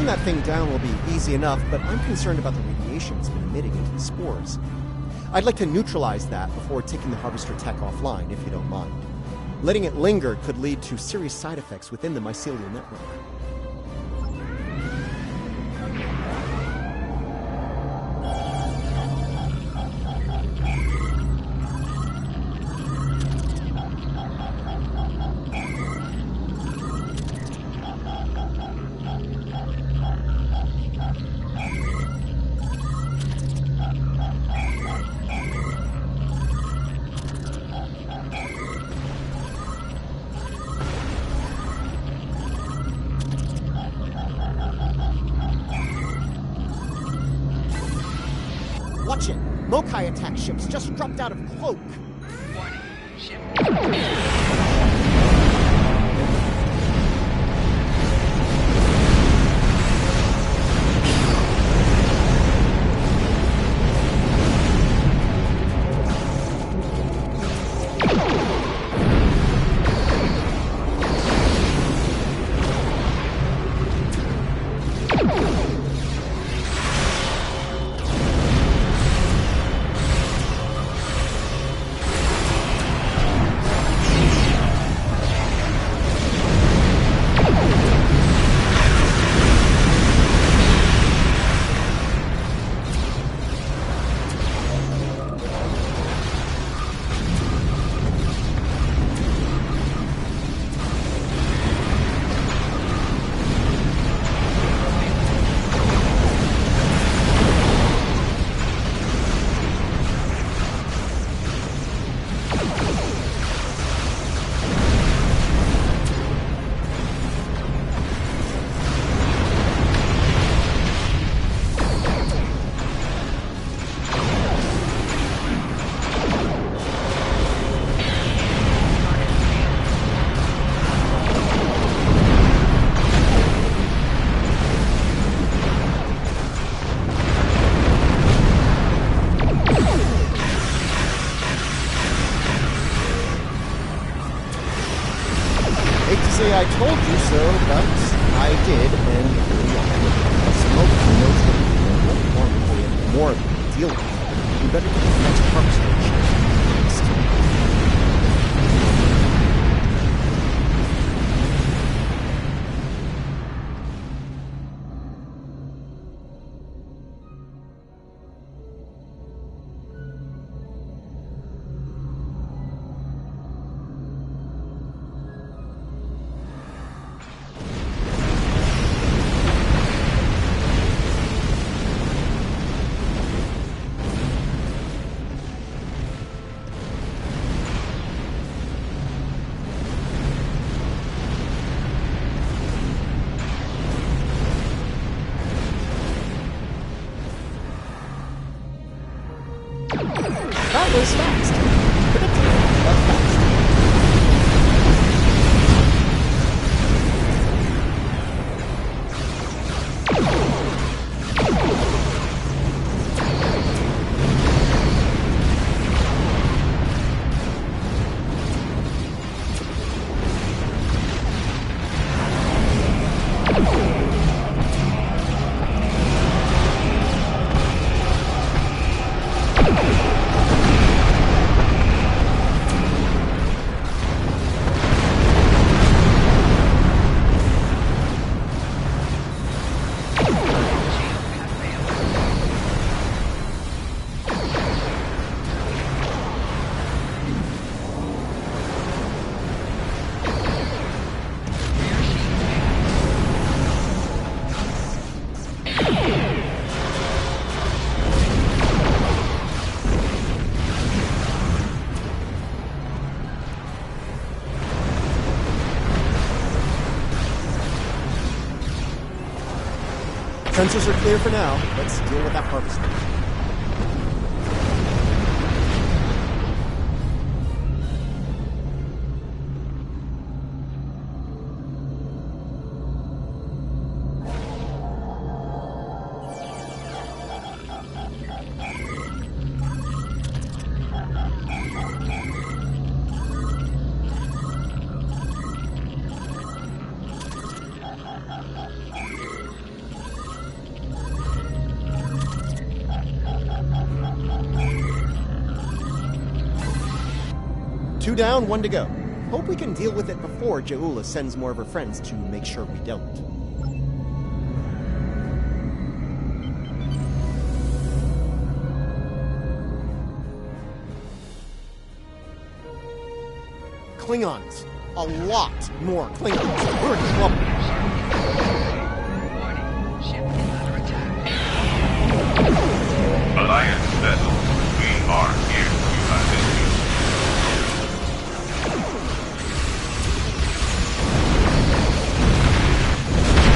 Shutting that thing down will be easy enough, but I'm concerned about the radiation it's been emitting into the spores. I'd like to neutralize that before taking the harvester tech offline, if you don't mind. Letting it linger could lead to serious side effects within the mycelial network. Watch it! Mokai attack ships just dropped out of cloak! Warning. Ship. I told you so, but I did, and here we are. Smoke knows what to do, more before we have more of it to deal with. We better get the next harvester. That was fast. Predictable, but fast. Sensors are clear for now. Let's deal with that harvester. 2 down, 1 to go. Hope we can deal with it before Jaula sends more of her friends to make sure we don't. Klingons. A lot more Klingons. We're in trouble. Warning, ship is under attack. Alliance vessels, we are here to assist you.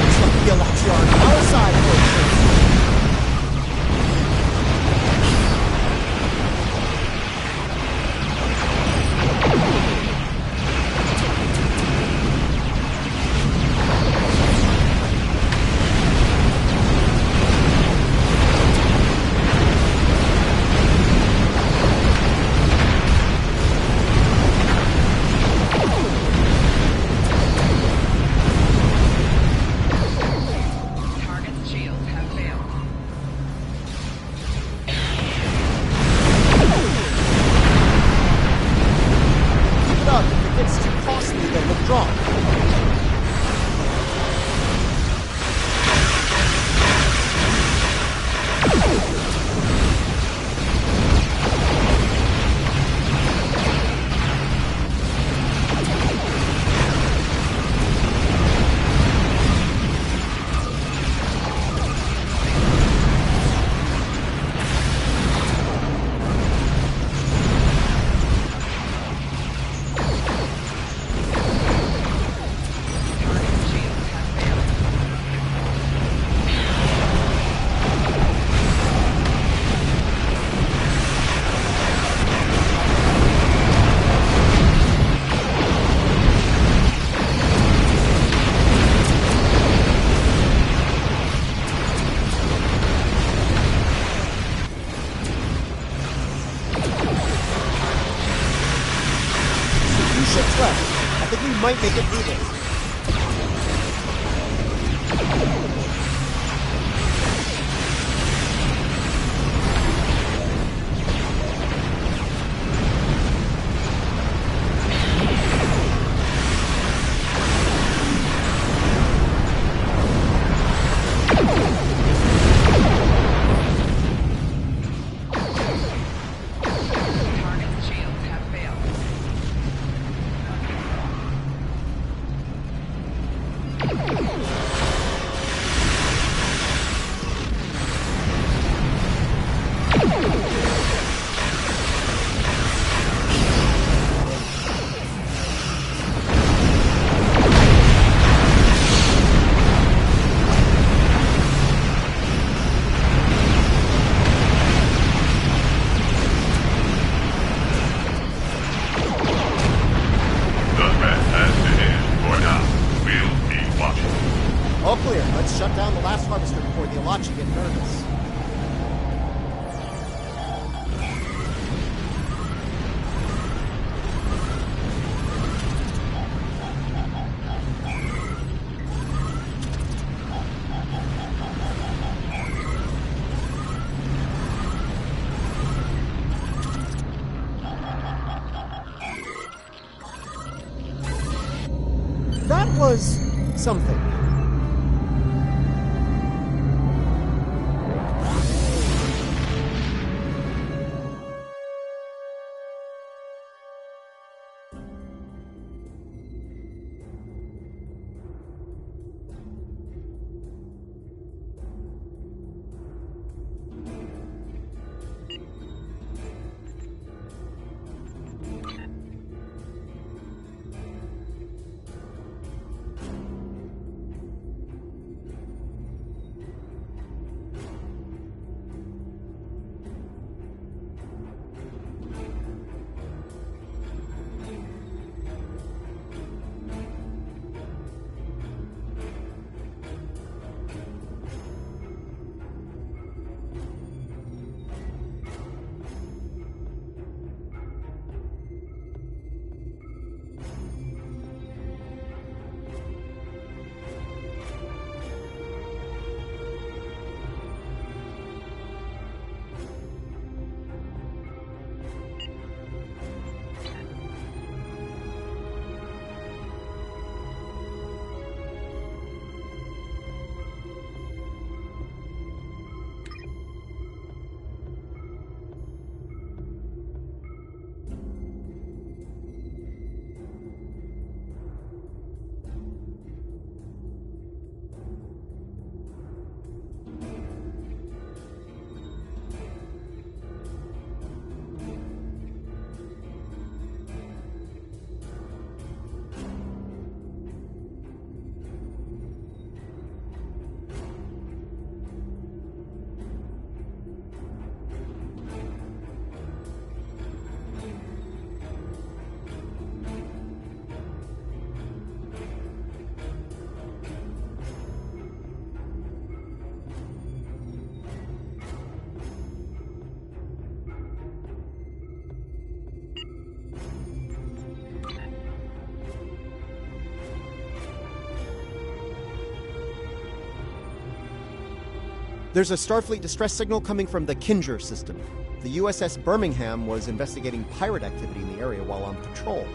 Looks like the Alachia are on our side, folks. Target's shields have failed. Keep it up. If it gets too costly, then withdraw. Target's shields have failed. Two ships left. I think we might make it through this. Target's shields have failed. The threat has to end for now. We'll be watching. All clear. Let's shut down the last harvester before the Alachi get nervous. That was something. There's a Starfleet distress signal coming from the Kinger system. The USS Birmingham was investigating pirate activity in the area while on patrol.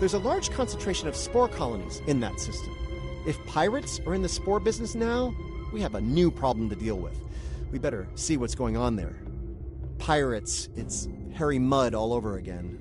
There's a large concentration of spore colonies in that system. If pirates are in the spore business now, we have a new problem to deal with. We better see what's going on there. Pirates, it's hairy mud all over again.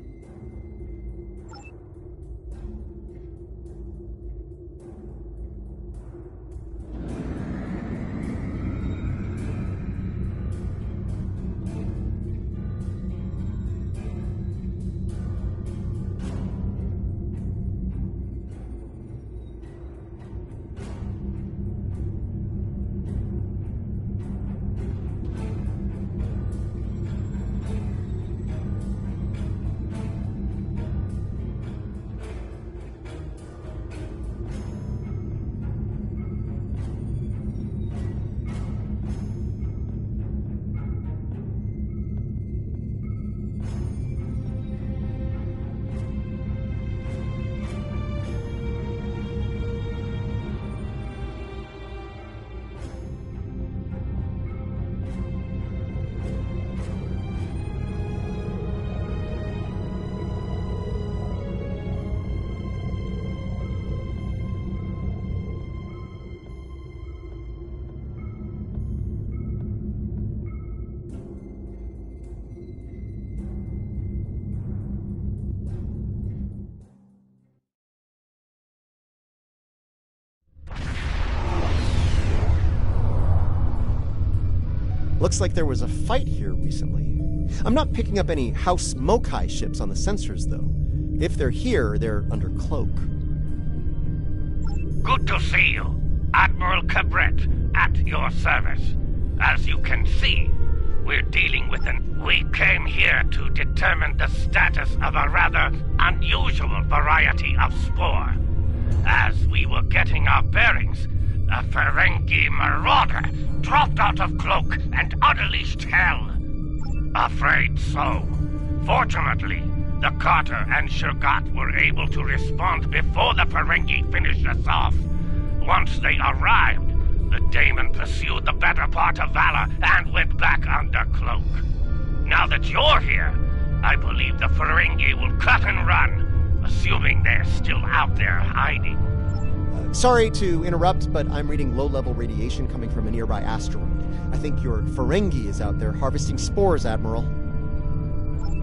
Looks like there was a fight here recently. I'm not picking up any House Mokai ships on the sensors, though. If they're here, they're under cloak. Good to see you. Admiral Cabret, at your service. As you can see, we're dealing with We came here to determine the status of a rather unusual variety of spore. As we were getting our bearings, a Ferengi marauder dropped out of cloak and unleashed hell. Afraid so. Fortunately, the Carter and Shergat were able to respond before the Ferengi finished us off. Once they arrived, the Daemon pursued the better part of Valor and went back under cloak. Now that you're here, I believe the Ferengi will cut and run, assuming they're still out there hiding. Sorry to interrupt, but I'm reading low-level radiation coming from a nearby asteroid. I think your Ferengi is out there harvesting spores, Admiral.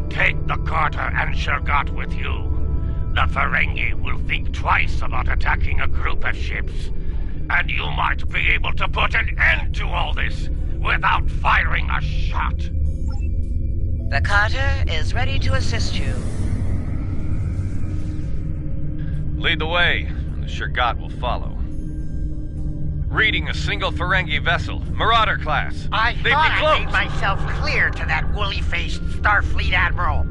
Take the Carter and Shergat with you. The Ferengi will think twice about attacking a group of ships, and you might be able to put an end to all this without firing a shot. The Carter is ready to assist you. Lead the way, and the Shergat will follow. Reading a single Ferengi vessel, Marauder class. Thought I made myself clear to that woolly-faced Starfleet Admiral.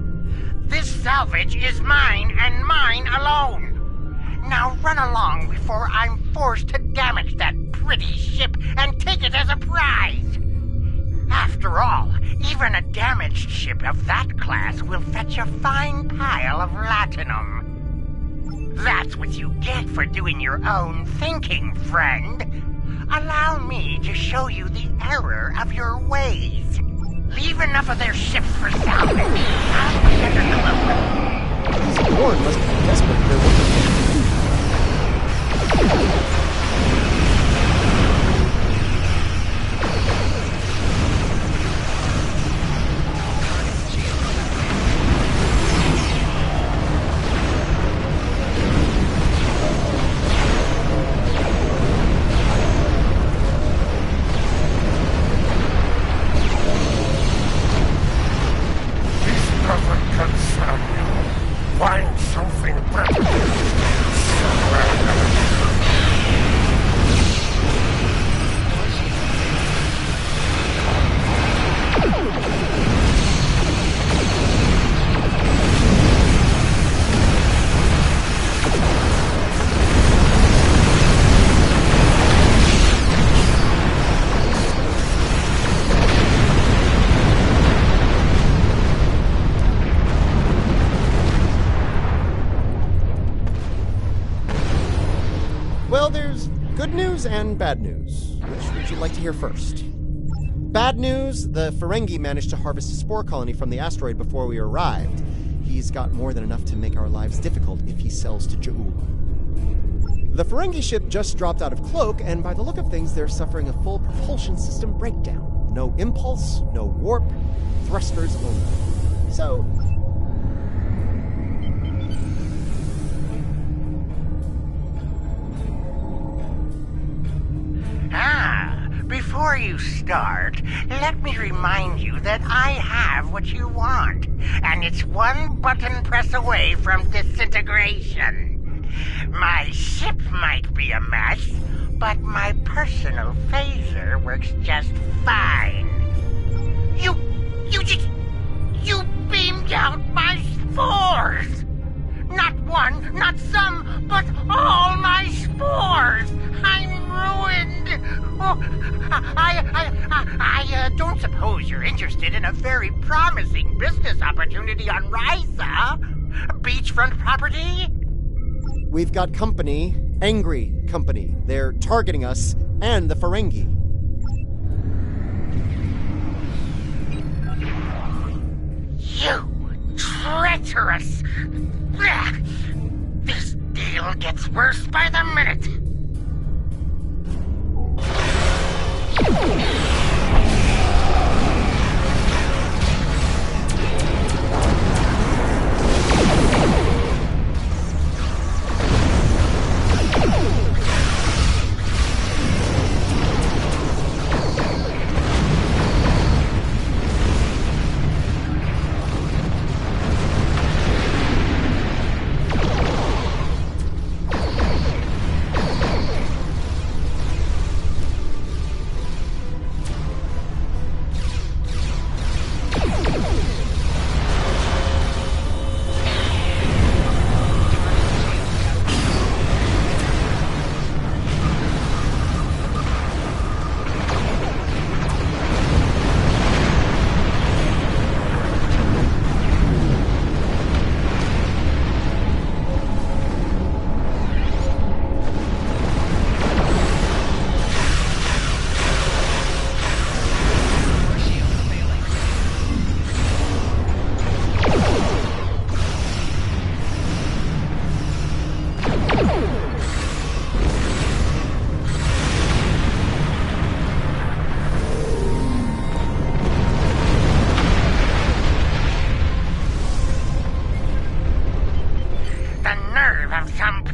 This salvage is mine and mine alone. Now run along before I'm forced to damage that pretty ship and take it as a prize. After all, even a damaged ship of that class will fetch a fine pile of latinum. That's what you get for doing your own thinking, friend. Allow me to show you the error of your ways. Leave enough of their ships for salvage. I'll be under cloak. These Gorn must be desperate. They're working. Well, there's good news and bad news. Which would you like to hear first? Bad news, the Ferengi managed to harvest a spore colony from the asteroid before we arrived. He's got more than enough to make our lives difficult if he sells to Ja'ul. The Ferengi ship just dropped out of Cloak, and by the look of things, they're suffering a full propulsion system breakdown. No impulse, no warp, thrusters only. So... Before you start, let me remind you that I have what you want, and it's one button press away from disintegration. My ship might be a mess, but my personal phaser works just fine. You beamed out my spores! Not one, not some, but all my spores! I'm ruined! Oh, I don't suppose you're interested in a very promising business opportunity on Ryza? Beachfront property? We've got company, angry company. They're targeting us and the Ferengi. You treacherous! This deal gets worse by the minute.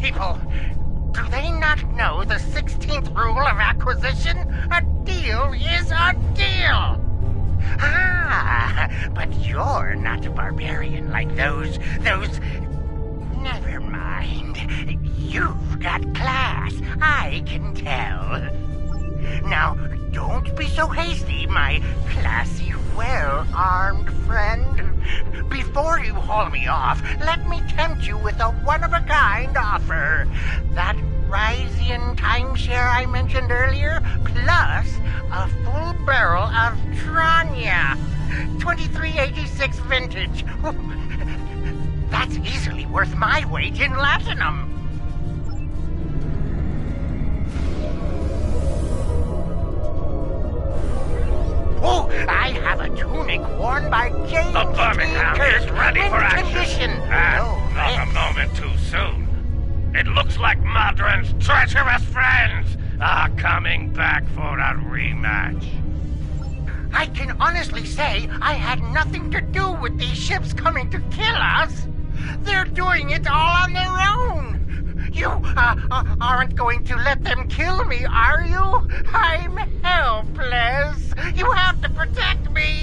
People, do they not know the 16th rule of acquisition? A deal is a deal! But you're not a barbarian like those... Never mind. You've got class, I can tell. Now, don't be so hasty, my classy, well-armed friend. Before you haul me off, let me tempt you with a one-of-a-kind offer. That Ryzian timeshare I mentioned earlier, plus a full barrel of Tranya. 2386 vintage. That's easily worth my weight in latinum. Oh, I have a tunic worn by James The Birmingham is ready for action. Condition. And not a moment too soon. It looks like Modron's treacherous friends are coming back for a rematch. I can honestly say I had nothing to do with these ships coming to kill us. They're doing it all on their own. You aren't going to let them kill me, are you? I'm helpless. You have to protect me.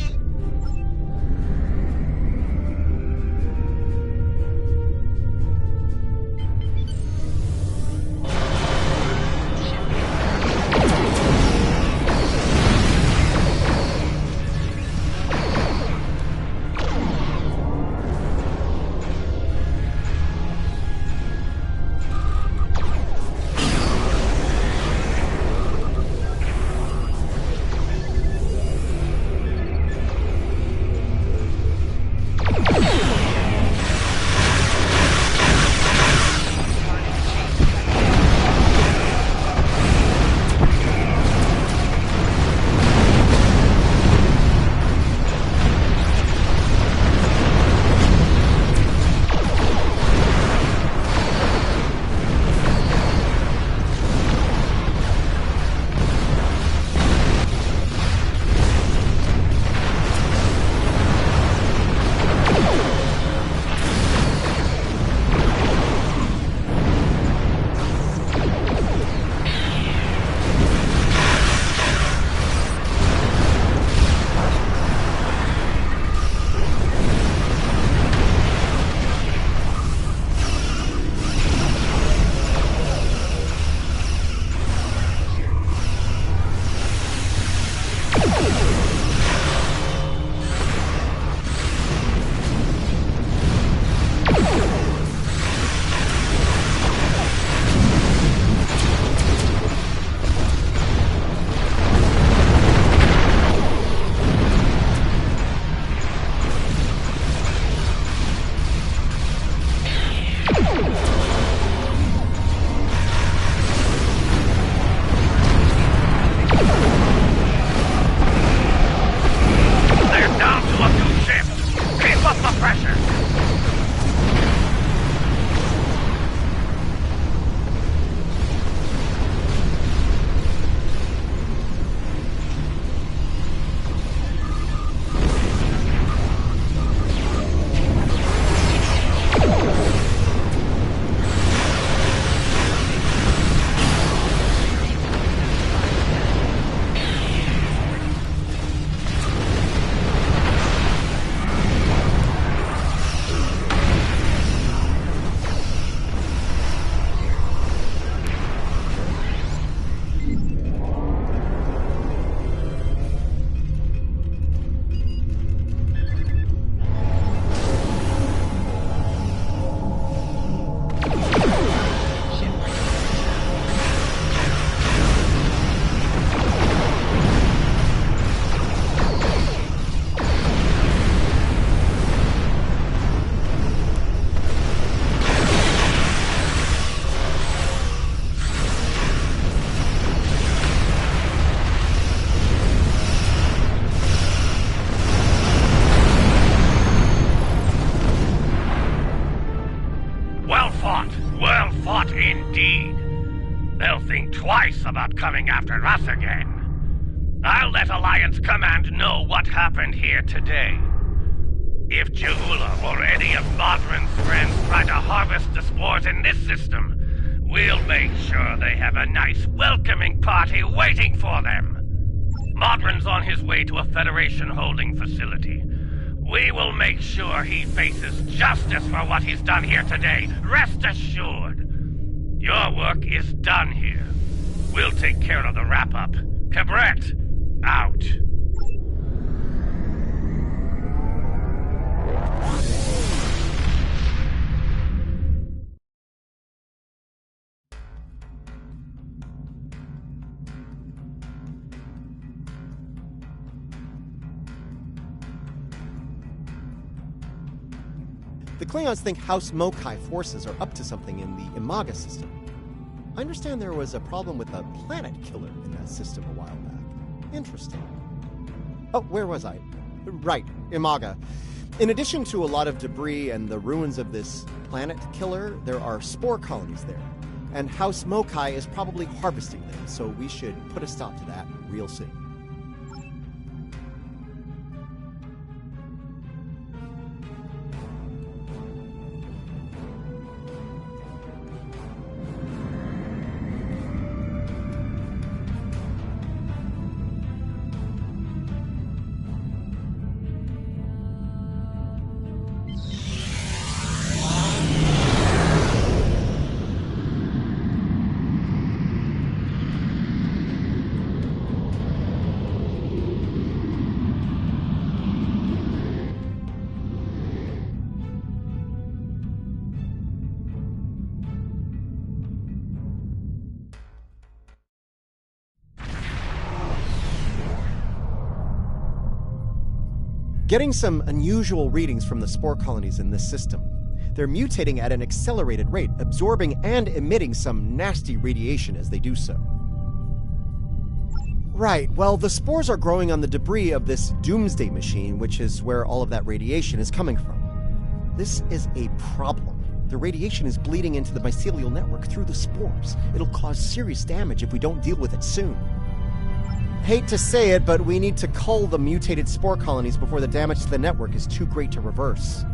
not coming after us again. I'll let Alliance Command know what happened here today. If Jehulah or any of Modron's friends try to harvest the spores in this system, we'll make sure they have a nice welcoming party waiting for them. Modron's on his way to a Federation holding facility. We will make sure he faces justice for what he's done here today. Rest assured. Your work is done here. We'll take care of the wrap-up. Cabret, out. The Klingons think House Mokai forces are up to something in the Imaga system. I understand there was a problem with a planet killer in that system a while back. Interesting. Oh, where was I? Right, Imaga. In addition to a lot of debris and the ruins of this planet killer, there are spore colonies there. And House Mokai is probably harvesting them, so we should put a stop to that real soon. Getting some unusual readings from the spore colonies in this system. They're mutating at an accelerated rate, absorbing and emitting some nasty radiation as they do so. Right, well, the spores are growing on the debris of this doomsday machine, which is where all of that radiation is coming from. This is a problem. The radiation is bleeding into the mycelial network through the spores. It'll cause serious damage if we don't deal with it soon. Hate to say it, but we need to cull the mutated spore colonies before the damage to the network is too great to reverse.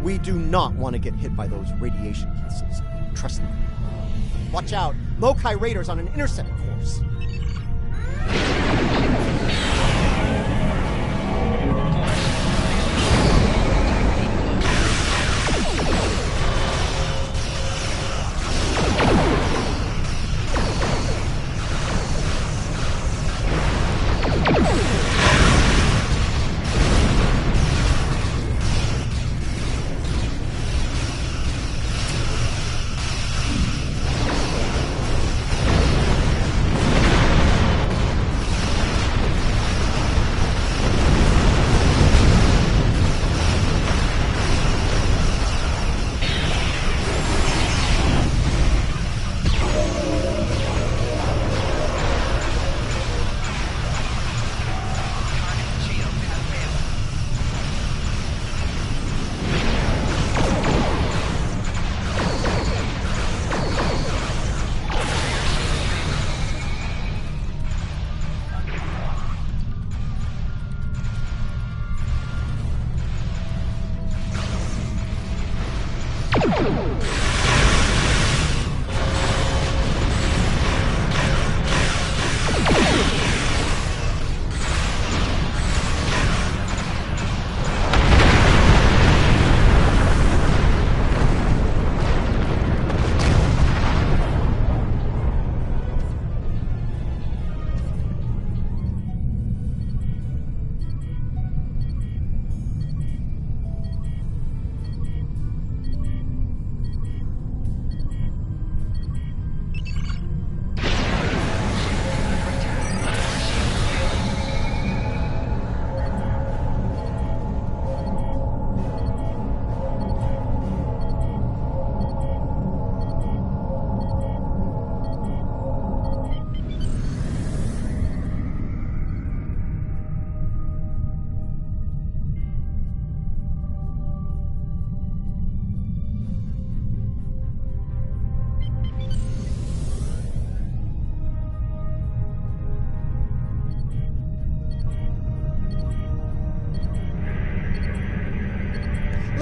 We do not want to get hit by those radiation pulses. Trust me. Watch out! Mokai Raiders on an intercept course.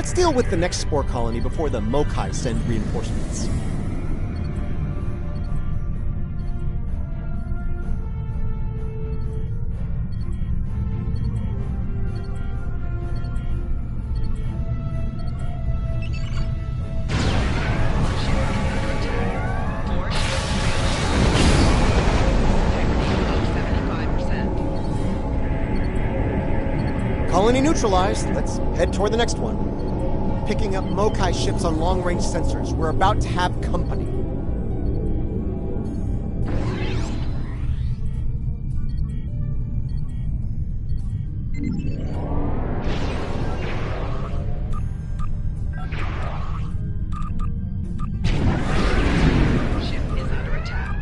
Let's deal with the next spore colony before the Mokai send reinforcements. Colony neutralized. Let's head toward the next one. Picking up Mokai ships on long-range sensors. We're about to have company. Ship is under attack.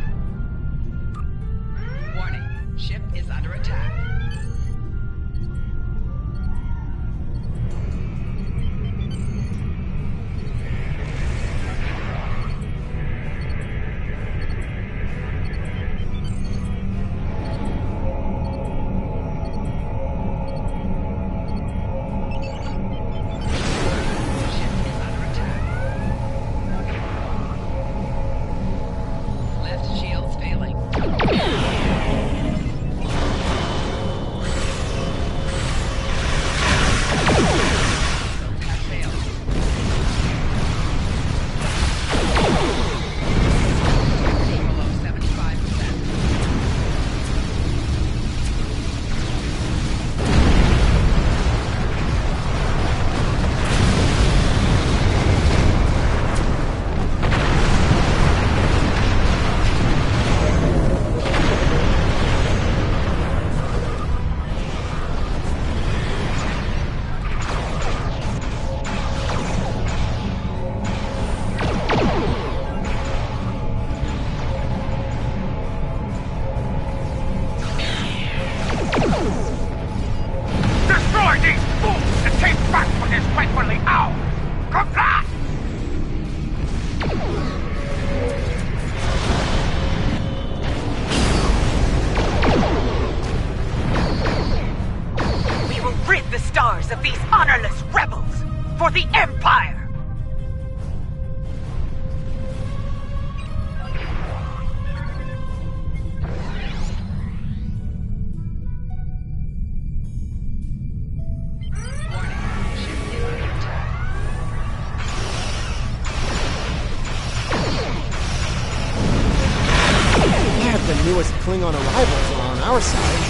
Warning, ship is under attack. Left shields failing. Shields have failed. Below 75%. Destroy these fools and take back what is rightfully ours! Comply! We will rid the stars of these honorless rebels for the Empire! Warning, ship is under attack. Yeah, the newest Klingon arrivals are on our side.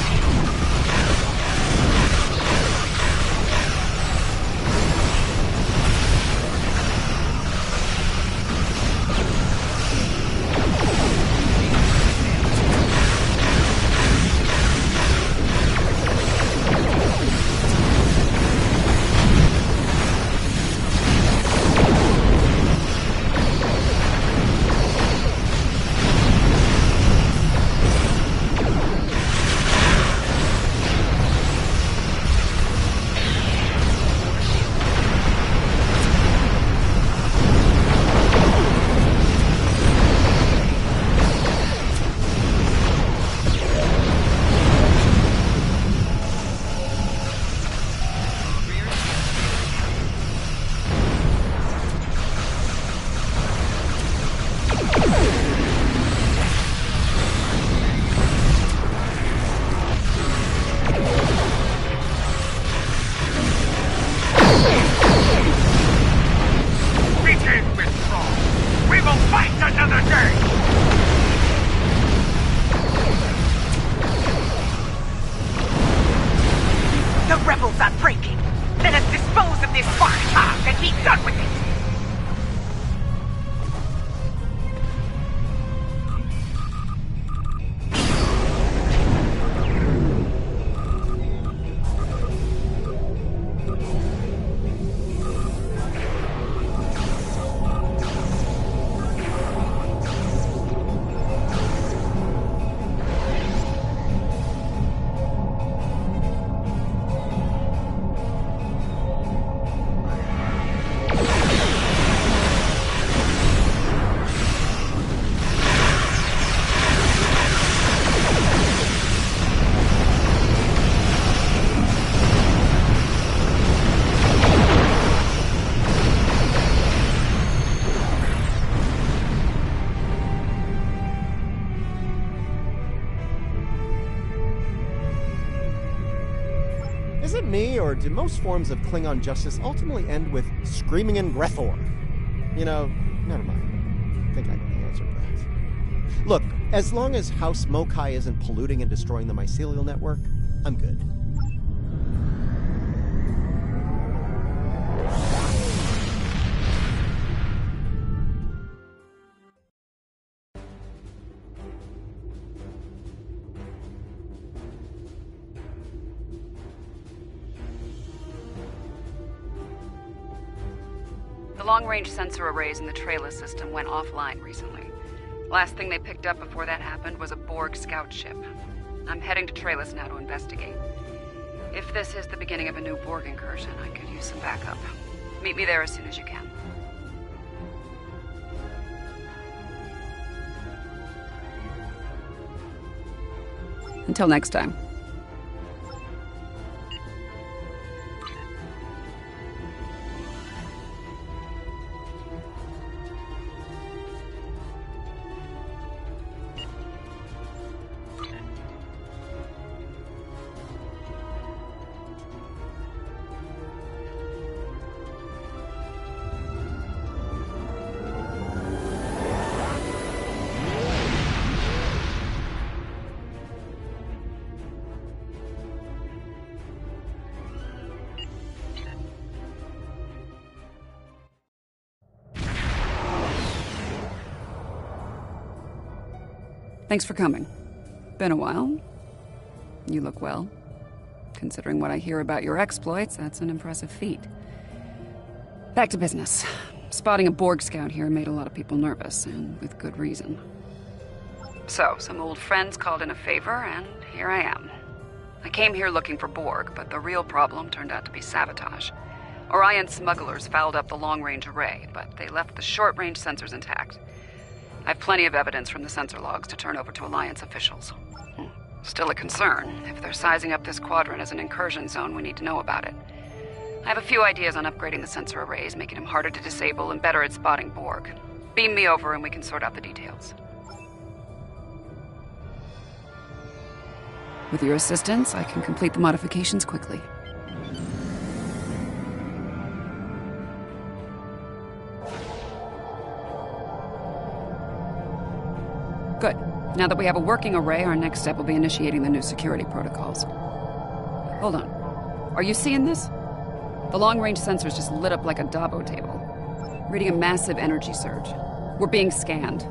Is it me, or do most forms of Klingon justice ultimately end with screaming in Grethor? You know, never mind. I think I know the answer to that. Look, as long as House Mokai isn't polluting and destroying the mycelial network, I'm good. The long-range sensor arrays in the Trela system went offline recently. Last thing they picked up before that happened was a Borg scout ship. I'm heading to Trellis now to investigate. If this is the beginning of a new Borg incursion, I could use some backup. Meet me there as soon as you can. Until next time. Thanks for coming. Been a while. You look well. Considering what I hear about your exploits, that's an impressive feat. Back to business. Spotting a Borg scout here made a lot of people nervous, and with good reason. So, some old friends called in a favor, and here I am. I came here looking for Borg, but the real problem turned out to be sabotage. Orion smugglers fouled up the long-range array, but they left the short-range sensors intact. I have plenty of evidence from the sensor logs to turn over to Alliance officials. Still a concern. If they're sizing up this quadrant as an incursion zone, we need to know about it. I have a few ideas on upgrading the sensor arrays, making them harder to disable and better at spotting Borg. Beam me over and we can sort out the details. With your assistance, I can complete the modifications quickly. Good. Now that we have a working array, our next step will be initiating the new security protocols. Hold on. Are you seeing this? The long-range sensors just lit up like a Dabo table, reading a massive energy surge. We're being scanned.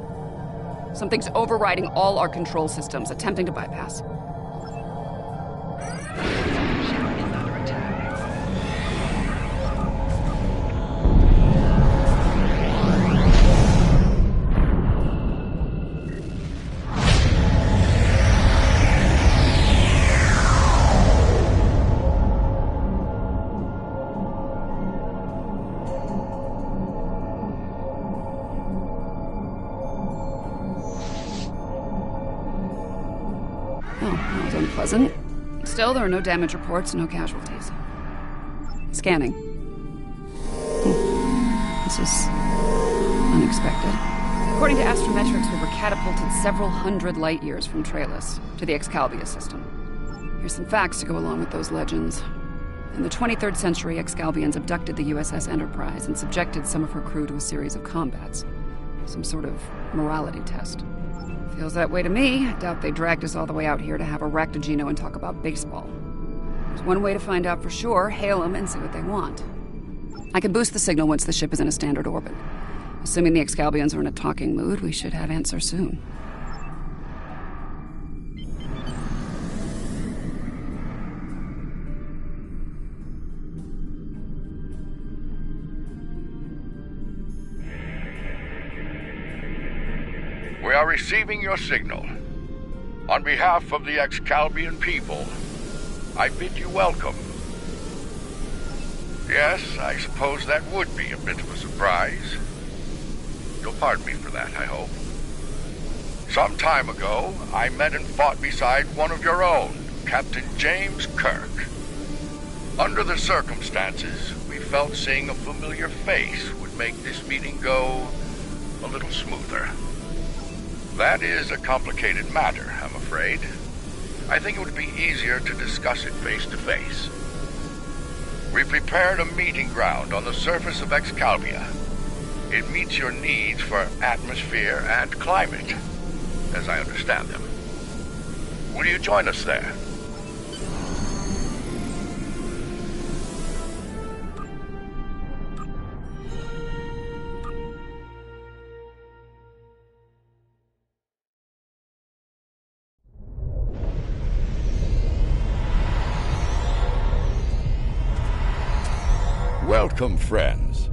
Something's overriding all our control systems, attempting to bypass. Ship is under attack. Unpleasant. Still, there are no damage reports, no casualties. Scanning. This is unexpected. According to astrometrics, we were catapulted several hundred light years from Trellis to the Excalibia system. Here's some facts to go along with those legends. In the 23rd century, Excalbians abducted the USS Enterprise and subjected some of her crew to a series of combats. Some sort of morality test. Feels that way to me. I doubt they dragged us all the way out here to have a Ractogino and talk about baseball. There's one way to find out for sure. Hail them and see what they want. I can boost the signal once the ship is in a standard orbit. Assuming the Excalbians are in a talking mood, we should have answer soon. We are receiving your signal. On behalf of the Excalbian people, I bid you welcome. Yes, I suppose that would be a bit of a surprise. You'll pardon me for that, I hope. Some time ago, I met and fought beside one of your own, Captain James Kirk. Under the circumstances, we felt seeing a familiar face would make this meeting go a little smoother. That is a complicated matter, I'm afraid. I think it would be easier to discuss it face to face. We prepared a meeting ground on the surface of Excalibia. It meets your needs for atmosphere and climate, as I understand them. Will you join us there? Welcome, friends.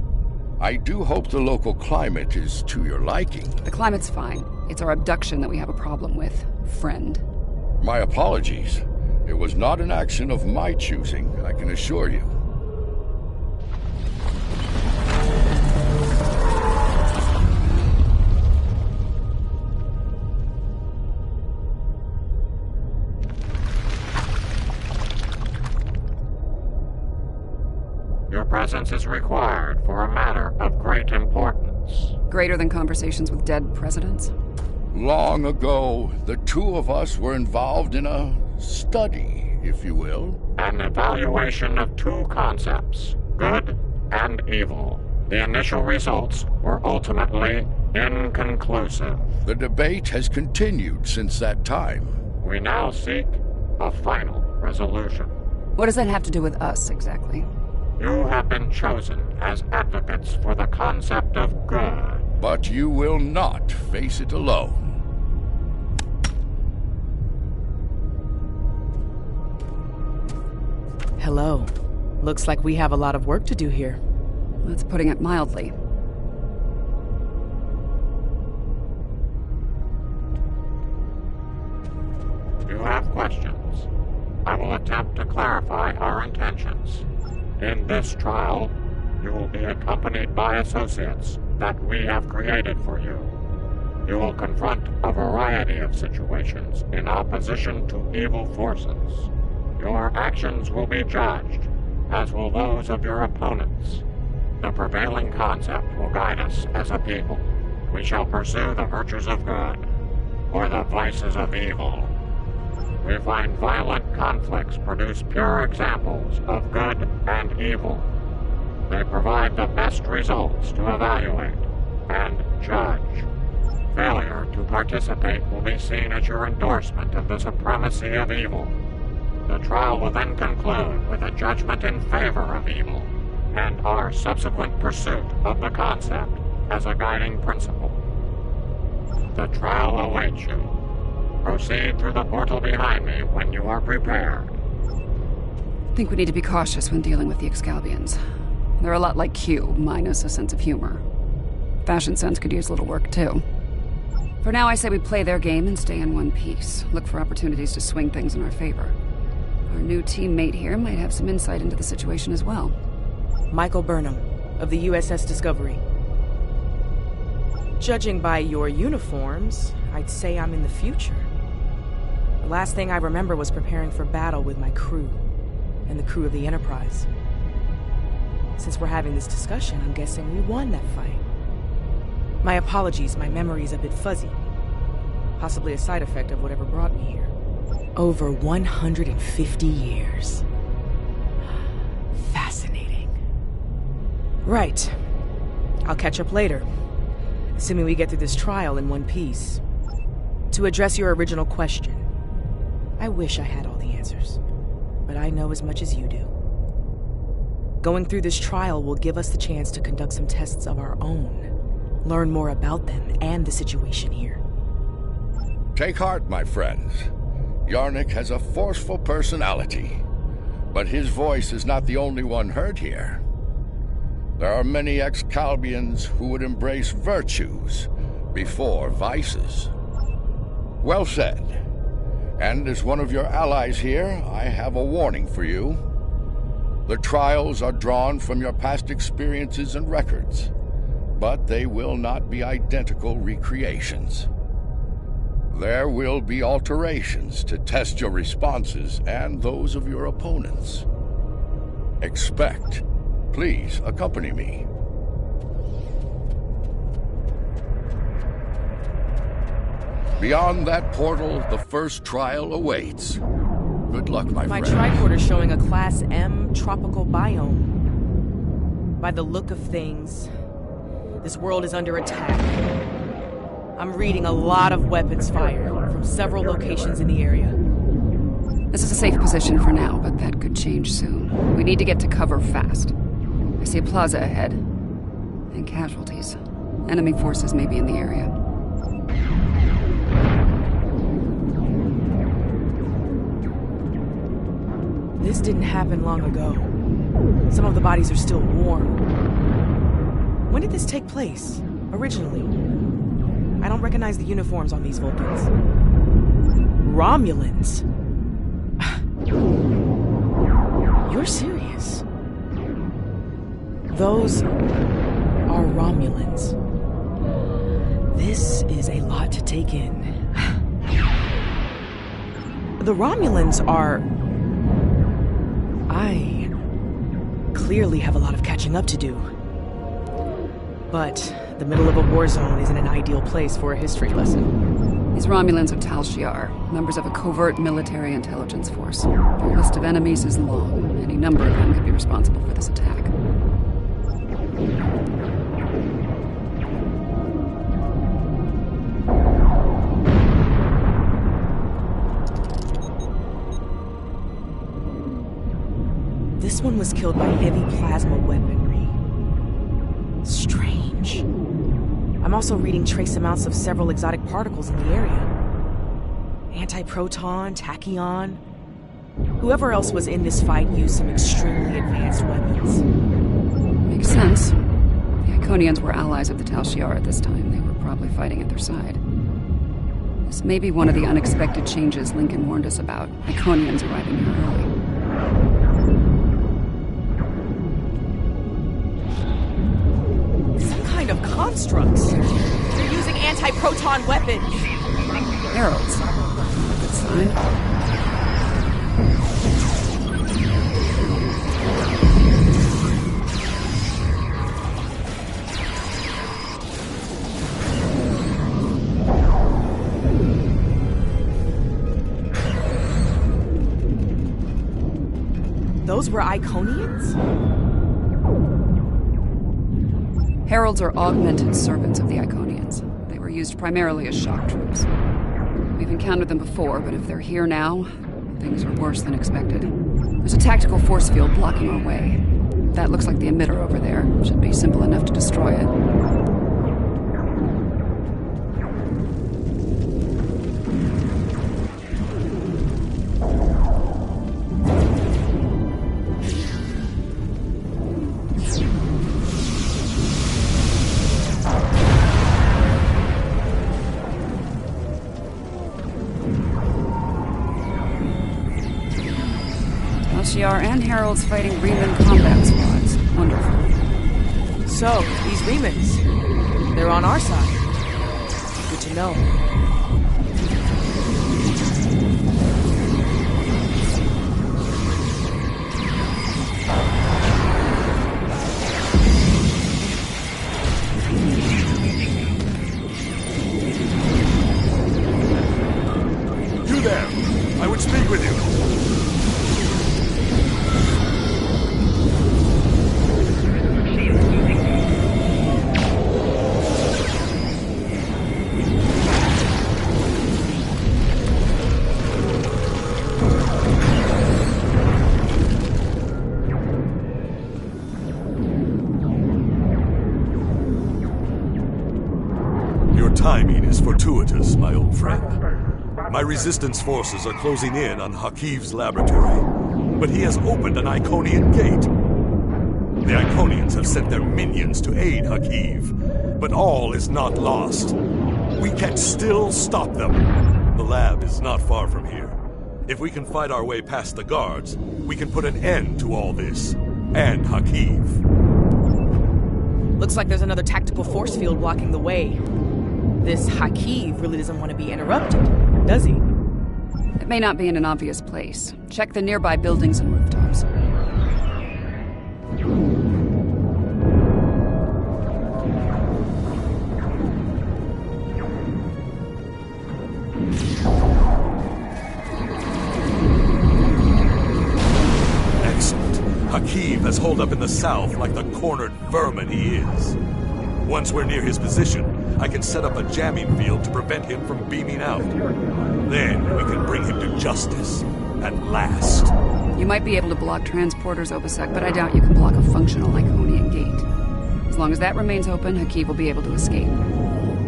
I do hope the local climate is to your liking. The climate's fine. It's our abduction that we have a problem with, friend. My apologies. It was not an action of my choosing, I can assure you. Your presence is required for a matter of great importance. Greater than conversations with dead presidents? Long ago, the two of us were involved in a study, if you will. An evaluation of two concepts, good and evil. The initial results were ultimately inconclusive. The debate has continued since that time. We now seek a final resolution. What does that have to do with us, exactly? You have been chosen as advocates for the concept of good. But you will not face it alone. Hello. Looks like we have a lot of work to do here. That's putting it mildly. You have questions. I will attempt to clarify our intentions. In this trial, you will be accompanied by associates that we have created for you. You will confront a variety of situations in opposition to evil forces. Your actions will be judged, as will those of your opponents. The prevailing concept will guide us as a people. We shall pursue the virtues of good, or the vices of evil. We find violent conflicts produce pure examples of good and evil. They provide the best results to evaluate and judge. Failure to participate will be seen as your endorsement of the supremacy of evil. The trial will then conclude with a judgment in favor of evil, and our subsequent pursuit of the concept as a guiding principle. The trial awaits you. Proceed through the portal behind me when you are prepared. I think we need to be cautious when dealing with the Excalibans. They're a lot like Q, minus a sense of humor. Fashion sense could use a little work, too. For now, I say we play their game and stay in one piece. Look for opportunities to swing things in our favor. Our new teammate here might have some insight into the situation as well. Michael Burnham, of the USS Discovery. Judging by your uniforms, I'd say I'm in the future. The last thing I remember was preparing for battle with my crew, and the crew of the Enterprise. Since we're having this discussion, I'm guessing we won that fight. My apologies, my memory's a bit fuzzy. Possibly a side effect of whatever brought me here. Over 150 years. Fascinating. Right. I'll catch up later. Assuming we get through this trial in one piece. To address your original question, I wish I had all the answers, but I know as much as you do. Going through this trial will give us the chance to conduct some tests of our own, learn more about them and the situation here. Take heart, my friends. Yarnik has a forceful personality, but his voice is not the only one heard here. There are many Excalibians who would embrace virtues before vices. Well said. And as one of your allies here, I have a warning for you. The trials are drawn from your past experiences and records, but they will not be identical recreations. There will be alterations to test your responses and those of your opponents. Expect. Please, accompany me. Beyond that portal, the first trial awaits. Good luck, my My friend. tricorder's showing a Class M tropical biome. By the look of things, this world is under attack. I'm reading a lot of weapons fired from several locations in the area. This is a safe position for now, but that could change soon. We need to get to cover fast. I see a plaza ahead. And casualties. Enemy forces may be in the area. This didn't happen long ago. Some of the bodies are still warm. When did this take place, originally? I don't recognize the uniforms on these Vulcans. Romulans? You're serious? Those are Romulans. This is a lot to take in. The Romulans are... I clearly have a lot of catching up to do. But the middle of a war zone isn't an ideal place for a history lesson. These Romulans are Tal Shiar, members of a covert military intelligence force. Their list of enemies is long. Any number of them could be responsible for this attack. This one was killed by heavy plasma weaponry. Strange. I'm also reading trace amounts of several exotic particles in the area. Antiproton, tachyon. Whoever else was in this fight used some extremely advanced weapons. Makes sense. The Iconians were allies of the Tal Shiar at this time. They were probably fighting at their side. This may be one of the unexpected changes Lincoln warned us about. Iconians arriving here early. Of constructs. They're using anti-proton weapons. Heralds. Good sign. Those were Iconians? Heralds are augmented servants of the Iconians. They were used primarily as shock troops. We've encountered them before, but if they're here now, things are worse than expected. There's a tactical force field blocking our way. That looks like the emitter over there. Should be simple enough to destroy it. Shiar and Heralds fighting Reman combat squads. Wonderful. So, these Remans, they're on our side. Good to know. You there! I would speak with you. Timing is fortuitous, my old friend. My resistance forces are closing in on Hakiv's laboratory, but he has opened an Iconian gate. The Iconians have sent their minions to aid Hakiv, but all is not lost. We can still stop them. The lab is not far from here. If we can fight our way past the guards, we can put an end to all this, and Hakiv. Looks like there's another tactical force field blocking the way. This Hakiv really doesn't want to be interrupted, does he? It may not be in an obvious place. Check the nearby buildings and rooftops. Hakiv has holed up in the south like the cornered vermin he is. Once we're near his position, I can set up a jamming field to prevent him from beaming out. Then we can bring him to justice, at last. You might be able to block transporters, Obasek, but I doubt you can block a functional Iconian gate. As long as that remains open, Hakiv will be able to escape.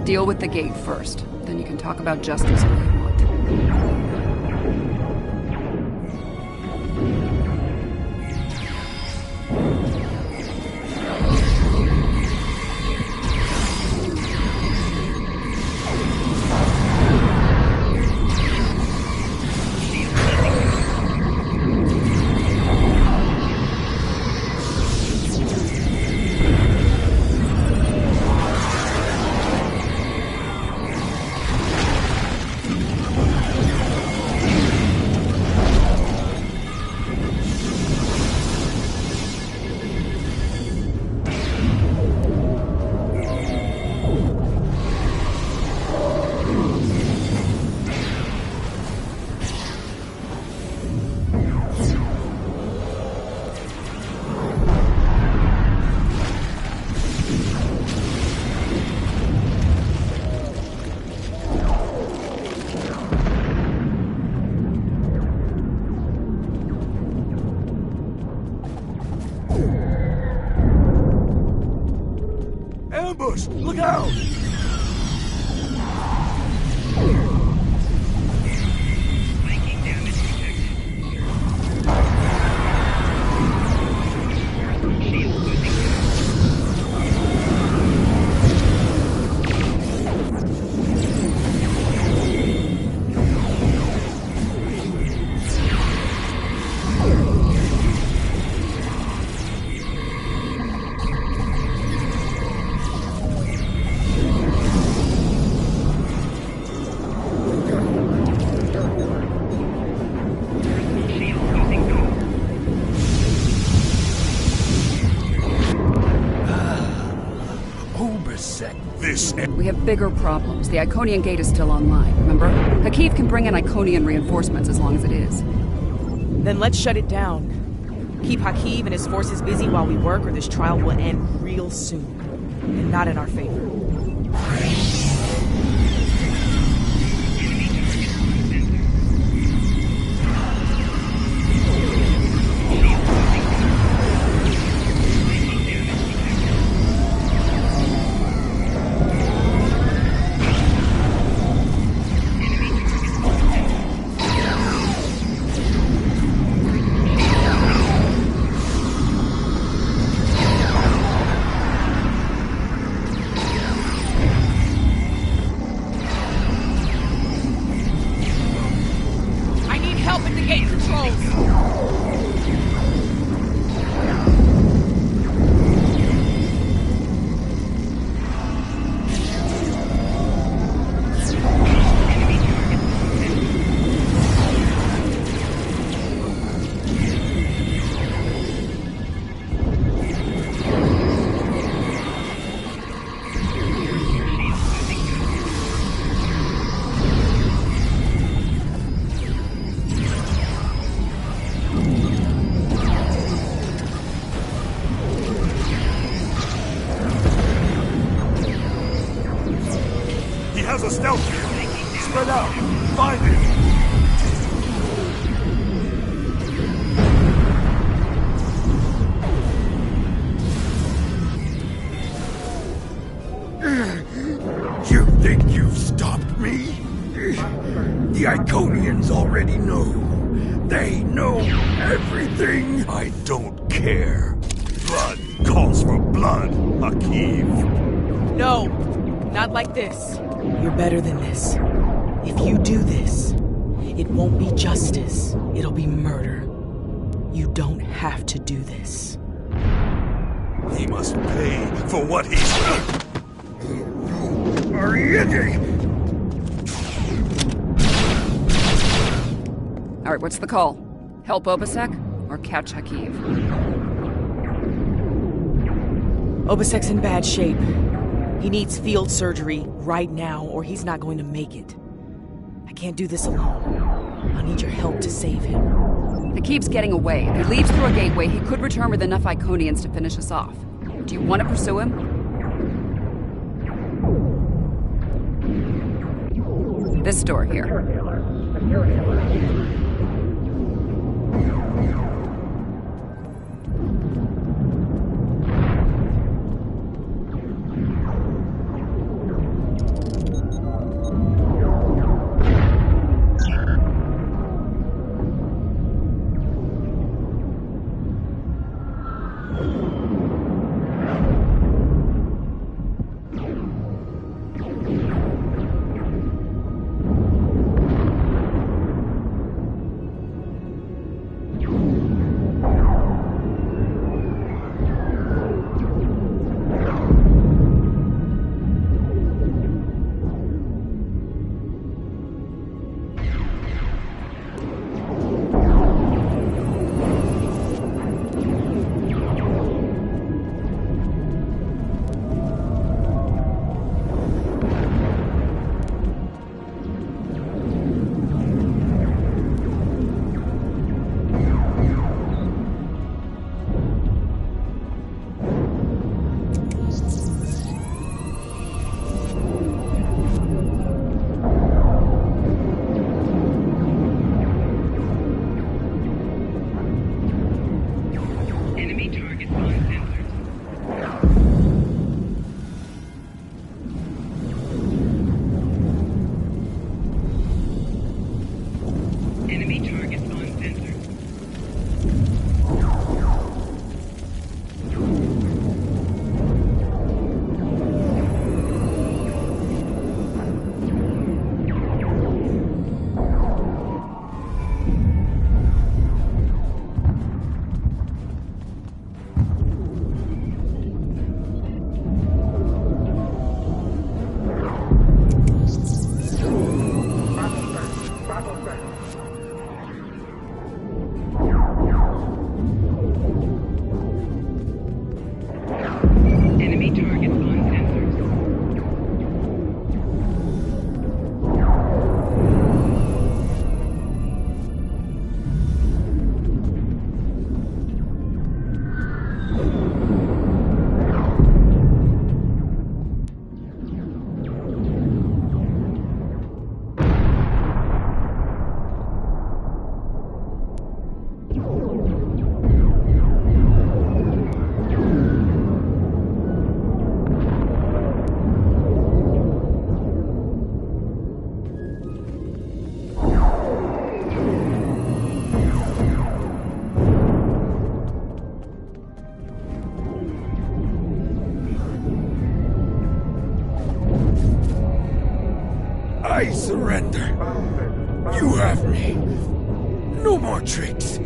Deal with the gate first, then you can talk about justice all you want. Ambush! Look out! We have bigger problems. The Iconian gate is still online, remember? Hakiv can bring in Iconian reinforcements as long as it is. Then let's shut it down. Keep Hakiv and his forces busy while we work, or this trial will end real soon. And not in our favor. A stealth field. Spread out. Find it. You think you've stopped me? The Iconians already know. They know everything. I don't care. Blood calls for blood, Hakiv. No, not like this. You're better than this. If you do this, it won't be justice. It'll be murder. You don't have to do this. He must pay for what he's done. All right, what's the call? Help Obasek or catch Hakiv? Obasek's in bad shape. He needs field surgery right now, or he's not going to make it. I can't do this alone. I'll need your help to save him. Hakiv's getting away. If he leaves through a gateway, he could return with enough Iconians to finish us off. Do you want to pursue him? This door here. I surrender. You have me. No more tricks.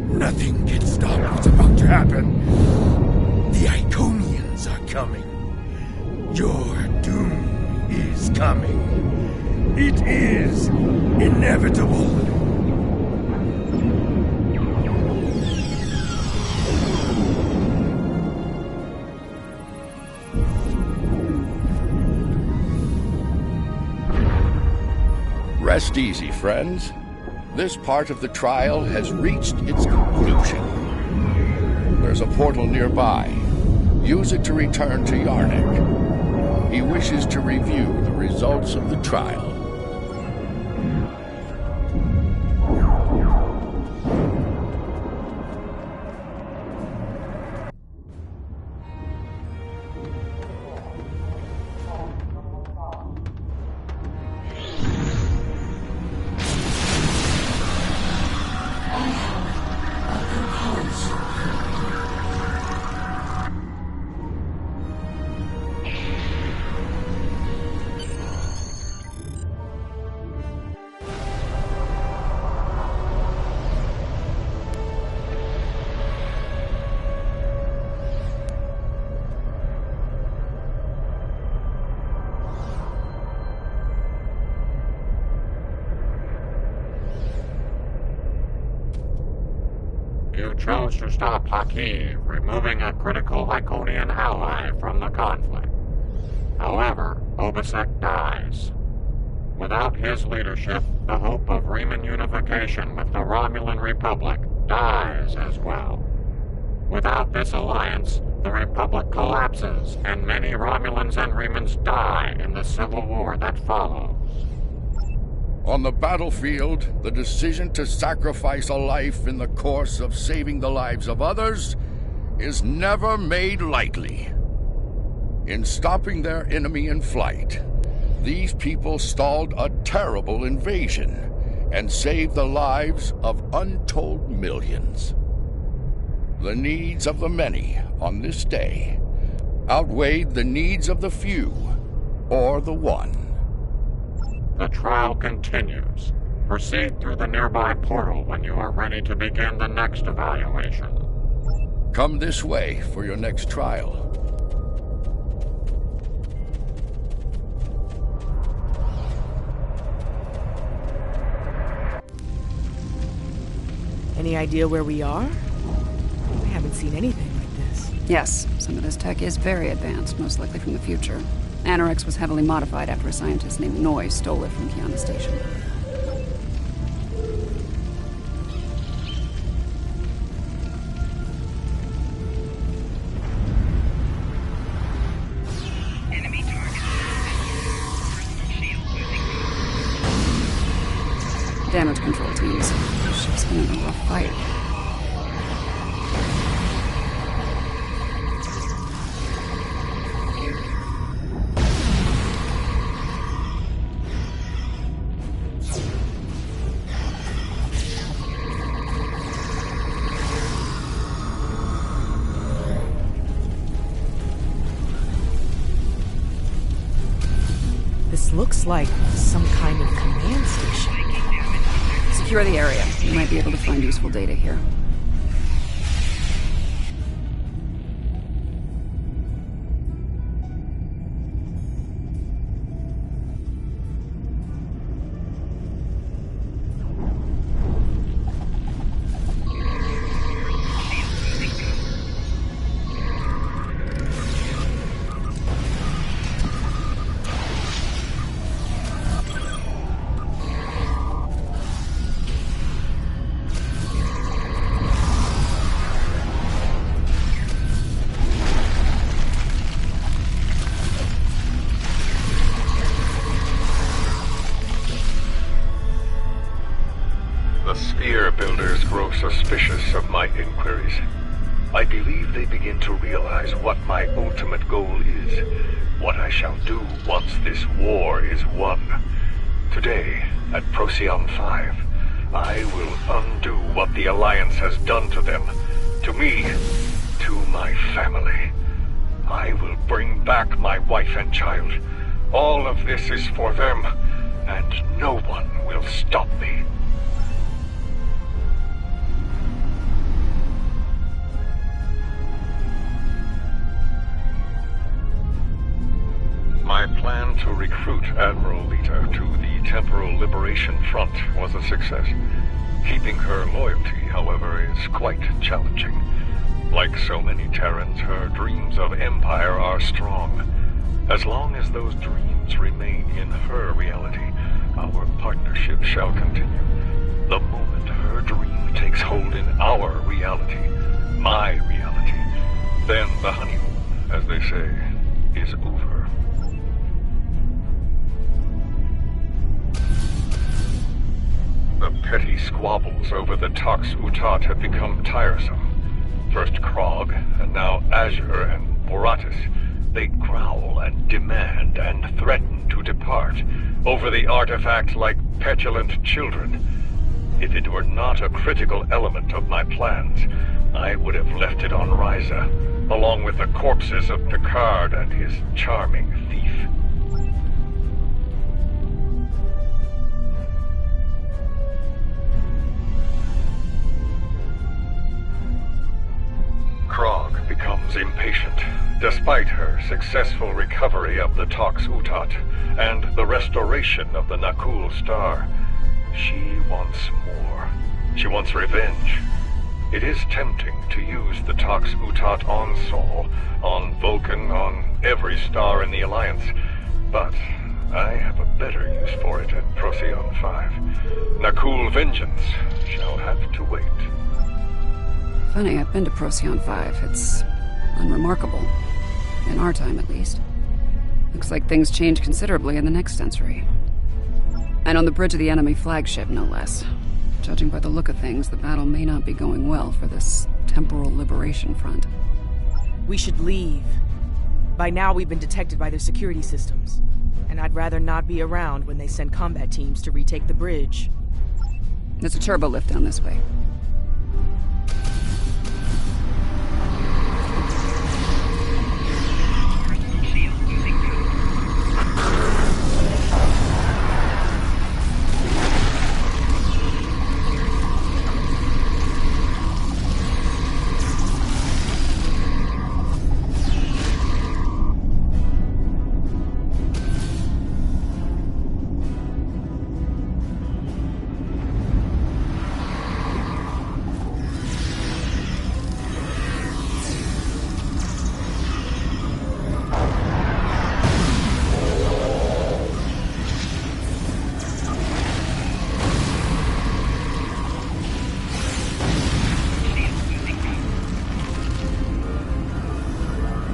Nothing can stop what's about to happen. The Iconians are coming. Your doom is coming. It is inevitable. Rest easy, friends. This part of the trial has reached its conclusion. There's a portal nearby. Use it to return to Yarnik. He wishes to review the results of the trial. You chose to stop Hakiv, removing a critical Iconian ally from the conflict. However, Obasek dies. Without his leadership, the hope of Reman unification with the Romulan Republic dies as well. Without this alliance, the Republic collapses, and many Romulans and Remans die in the civil war that follows. On the battlefield, the decision to sacrifice a life in the course of saving the lives of others is never made lightly. In stopping their enemy in flight, these people stalled a terrible invasion and saved the lives of untold millions. The needs of the many on this day outweighed the needs of the few, or the one. The trial continues. Proceed through the nearby portal when you are ready to begin the next evaluation. Come this way for your next trial. Any idea where we are? I haven't seen anything like this. Yes, some of this tech is very advanced, most likely from the future. Anorex was heavily modified after a scientist named Noy stole it from Kiana Station. Enemy target. Shield losing. Damage control teams. Ship's been in a rough fight. This looks like some kind of command station. Secure the area. You might be able to find useful data here. The Sphere Builders grow suspicious of my inquiries. I believe they begin to realize what my ultimate goal is, what I shall do once this war is won. Today, at Procyon 5, I will undo what the Alliance has done to them, to me, to my family. I will bring back my wife and child. All of this is for them, and no one will stop me. My plan to recruit Admiral Lita to the Temporal Liberation Front was a success. Keeping her loyalty, however, is quite challenging. Like so many Terrans, her dreams of empire are strong. As long as those dreams remain in her reality, our partnership shall continue. The moment her dream takes hold in our reality, my reality, then the honeymoon, as they say, is over. The petty squabbles over the Tox Utat have become tiresome. First Krog, and now Azure and Boratis. They growl and demand and threaten to depart over the artifact like petulant children. If it were not a critical element of my plans, I would have left it on Ryza, along with the corpses of Picard and his charming thief. Krog becomes impatient, despite her successful recovery of the Tox Utat and the restoration of the Nakul Star. She wants more. She wants revenge. It is tempting to use the Tox Utat on Sol, on Vulcan, on every star in the Alliance, but I have a better use for it at Procyon 5. Nakul Vengeance shall have to wait. Funny, I've been to Procyon 5. It's unremarkable. In our time, at least. Looks like things change considerably in the next century. And on the bridge of the enemy flagship, no less. Judging by the look of things, the battle may not be going well for this temporal liberation front. We should leave. By now we've been detected by their security systems. And I'd rather not be around when they send combat teams to retake the bridge. There's a turbo lift down this way.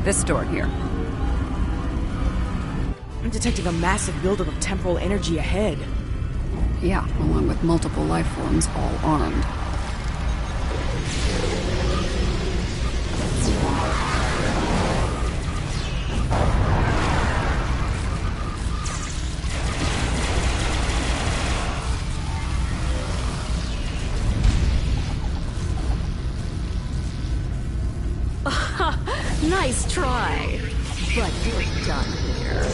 This door here. I'm detecting a massive buildup of temporal energy ahead. Yeah, along with multiple life forms, all armed. Nice try, but you're done here.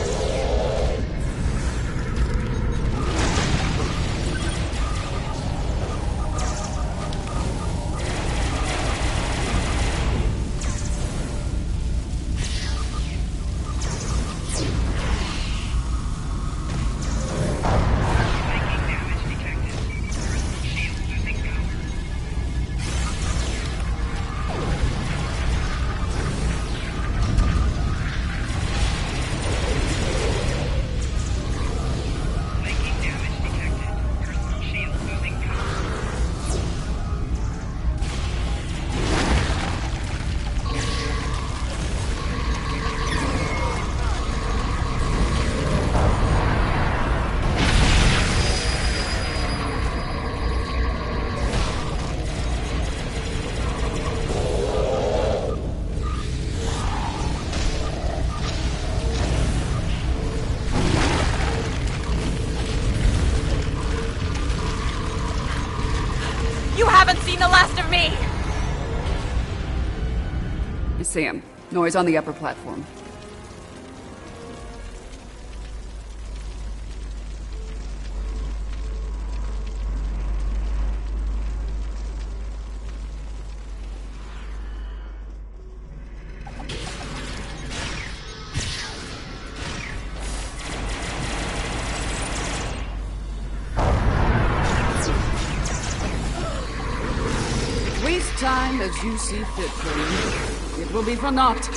The last of me! I see him. Noise on the upper platform. Time as you see fit, friend. It will be for naught.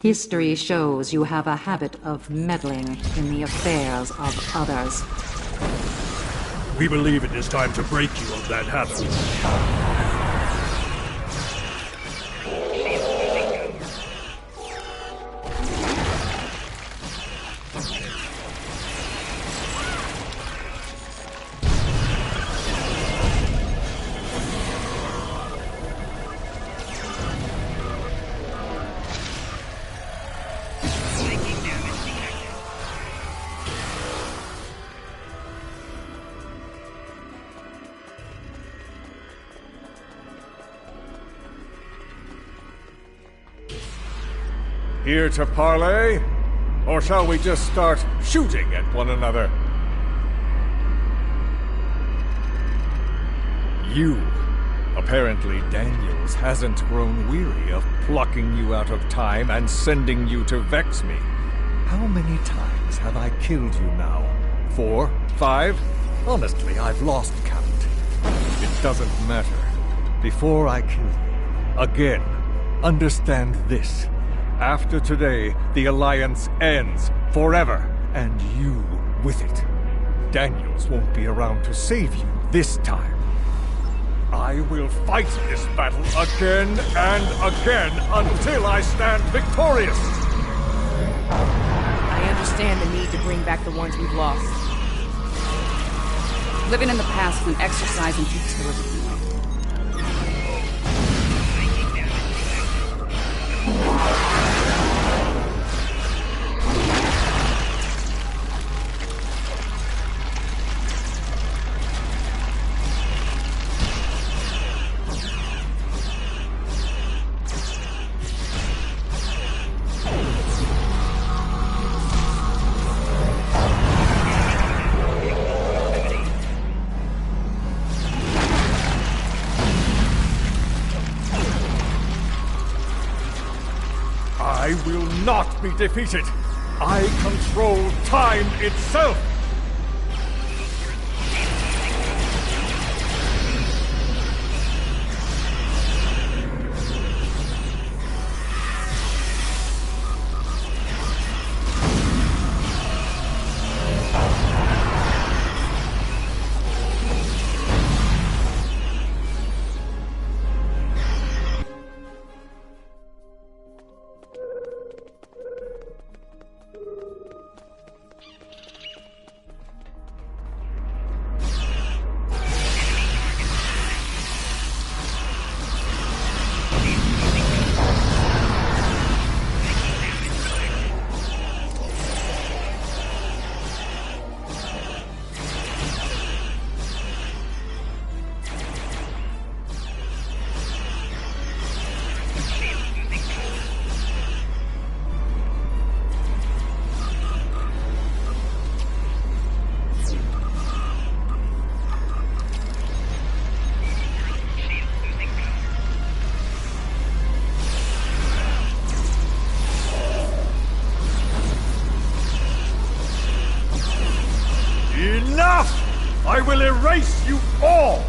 History shows you have a habit of meddling in the affairs of others. We believe it is time to break you of that habit. Here to parley? Or shall we just start shooting at one another? You. Apparently Daniels hasn't grown weary of plucking you out of time and sending you to vex me. How many times have I killed you now? 4? 5? Honestly, I've lost count. It doesn't matter. Before I kill you, again, understand this. After today, the Alliance ends forever, and you with it. Daniels won't be around to save you this time. I will fight this battle again and again until I stand victorious! I understand the need to bring back the ones we've lost. Living in the past is an exercise in futility. I will not be defeated. I control time itself. Enough! I will erase you all!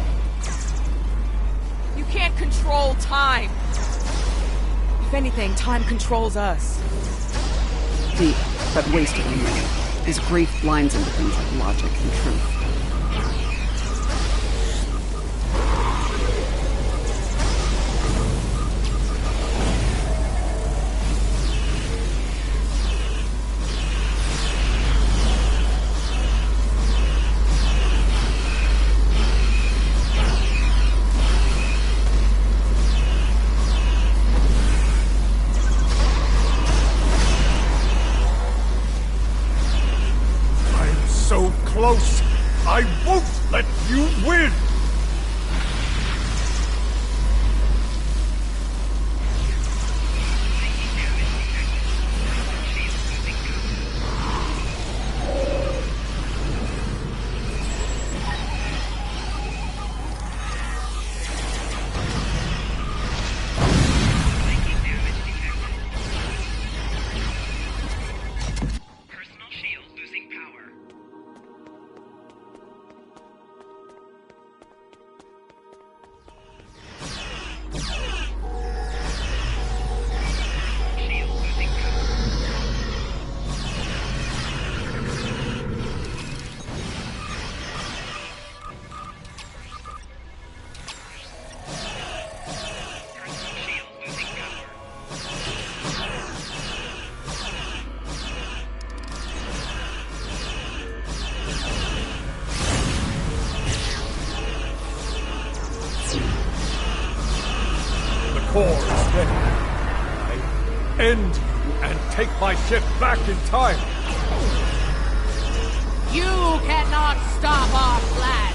You can't control time! If anything, time controls us. Deep, but wasted memory. His grief blinds him to things like logic and truth. So close! I won't let you win! Core is ready. I end you and take my ship back in time. You cannot stop our plans.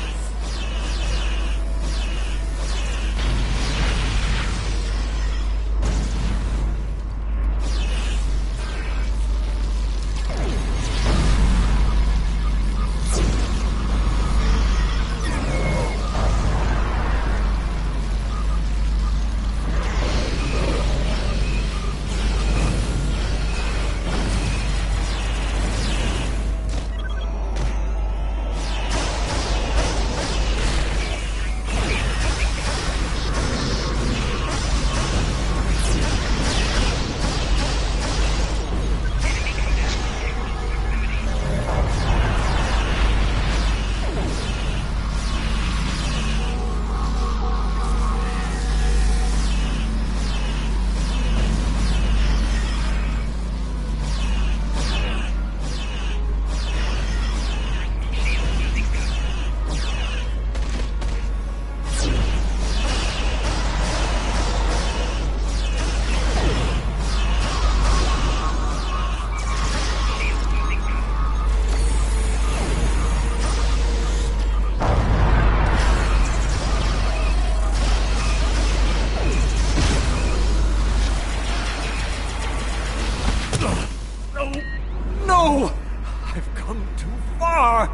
far.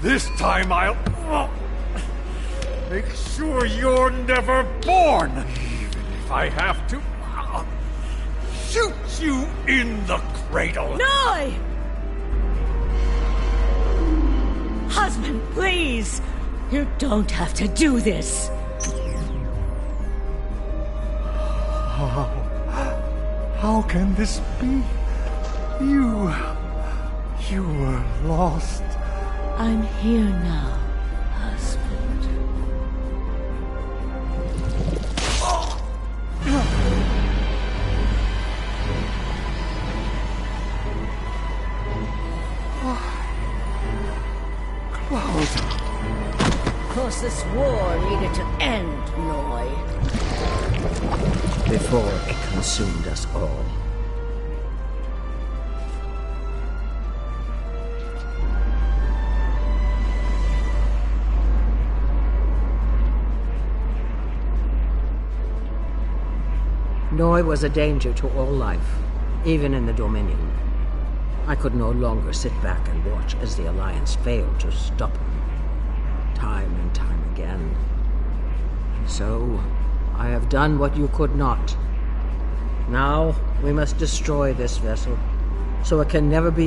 This time I'll make sure you're never born. Even if I have to shoot you in the cradle. No! Husband, please! You don't have to do this. How can this be? You were lost. I'm here now, husband. Of course, this war needed to end, Noy. Before it consumed us all. Noy was a danger to all life, even in the Dominion. I could no longer sit back and watch as the Alliance failed to stop him, time and time again. So, I have done what you could not. Now, we must destroy this vessel, so it can never be